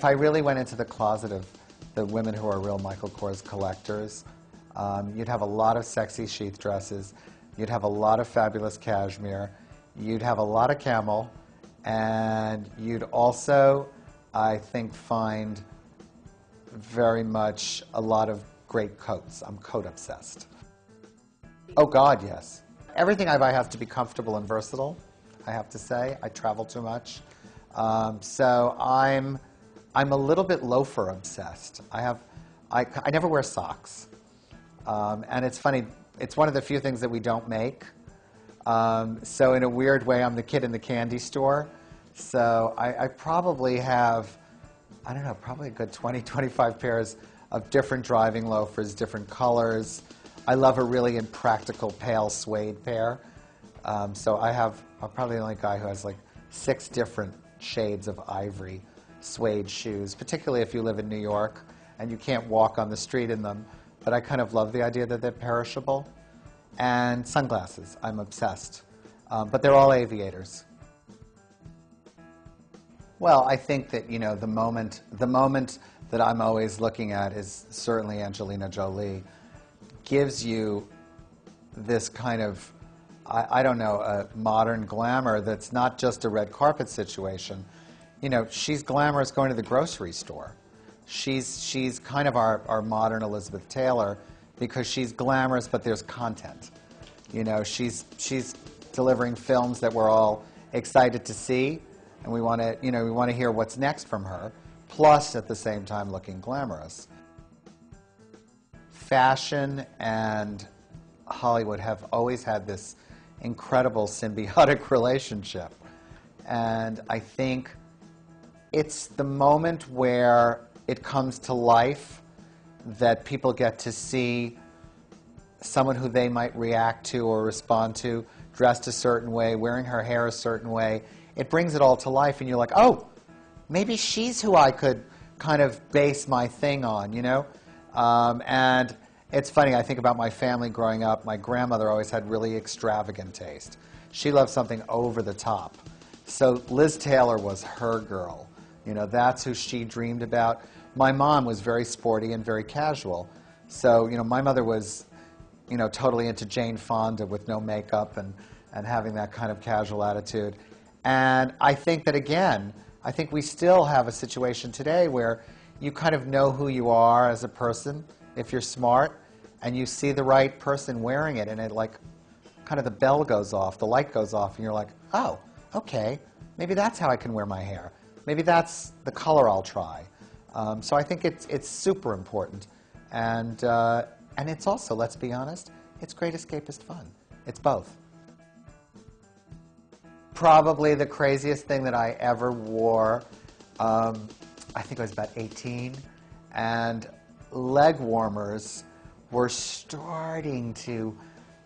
if I really went into the closet of the women who are real Michael Kors collectors, you'd have a lot of sexy sheath dresses, you'd have a lot of fabulous cashmere, you'd have a lot of camel, and you'd also, I think, find very much a lot of great coats. I'm coat obsessed. Oh God, yes. Everything I buy has to be comfortable and versatile, I have to say. I travel too much. So I'm a little bit loafer obsessed. I never wear socks. And it's funny, it's one of the few things that we don't make. So in a weird way, I'm the kid in the candy store. So I probably have, I don't know, probably a good 20, 25 pairs of different driving loafers, different colors. I love a really impractical pale suede pair. So I'm probably the only guy who has like 6 different shades of ivory suede shoes, particularly if you live in New York and you can't walk on the street in them. But I kind of love the idea that they're perishable. And sunglasses, I'm obsessed. But they're all aviators. Well, I think that, you know, the moment that I'm always looking at is certainly Angelina Jolie. Gives you this kind of, I don't know, a modern glamour that's not just a red carpet situation. You know, she's glamorous going to the grocery store. She's kind of our modern Elizabeth Taylor because she's glamorous, but there's content. You know, she's delivering films that we're all excited to see, and we want to hear what's next from her, plus at the same time looking glamorous. Fashion and Hollywood have always had this incredible symbiotic relationship. And I think it's the moment where it comes to life that people get to see someone who they might react to or respond to, dressed a certain way, wearing her hair a certain way. It brings it all to life, and you're like, oh, maybe she's who I could kind of base my thing on, you know? And it's funny, I think about my family growing up. My grandmother always had really extravagant taste. She loved something over the top. So Liz Taylor was her girl. You know, that's who she dreamed about. My mom was very sporty and very casual. So, you know, my mother was, you know, totally into Jane Fonda with no makeup and having that kind of casual attitude. And I think that, again, I think we still have a situation today where you kind of know who you are as a person if you're smart, and you see the right person wearing it, and it like kind of the bell goes off, the light goes off, and you're like, oh, okay, maybe that's how I can wear my hair. Maybe that's the color I'll try. So I think it's super important, and it's also, let's be honest, it's great escapist fun. It's both. Probably the craziest thing that I ever wore, I think I was about 18, and leg warmers were starting to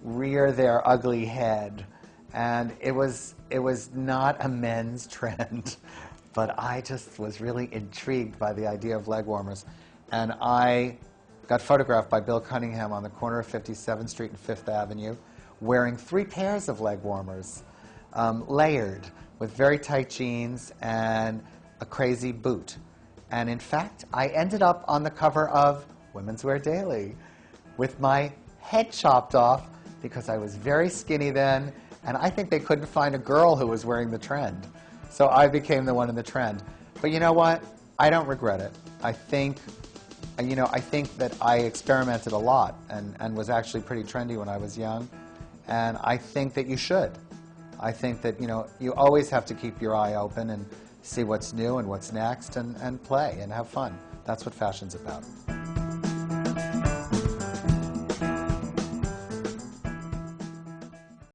rear their ugly head. And it was not a men's trend, but I just was really intrigued by the idea of leg warmers. And I got photographed by Bill Cunningham on the corner of 57th Street and 5th Avenue wearing 3 pairs of leg warmers, layered with very tight jeans and a crazy boot. And in fact, I ended up on the cover of Women's Wear Daily with my head chopped off because I was very skinny then, and I think they couldn't find a girl who was wearing the trend. So I became the one in the trend. But you know what? I don't regret it. I think that I experimented a lot and was actually pretty trendy when I was young. And I think that you should. I think that, you know, you always have to keep your eye open and see what's new and what's next and play and have fun. That's what fashion's about.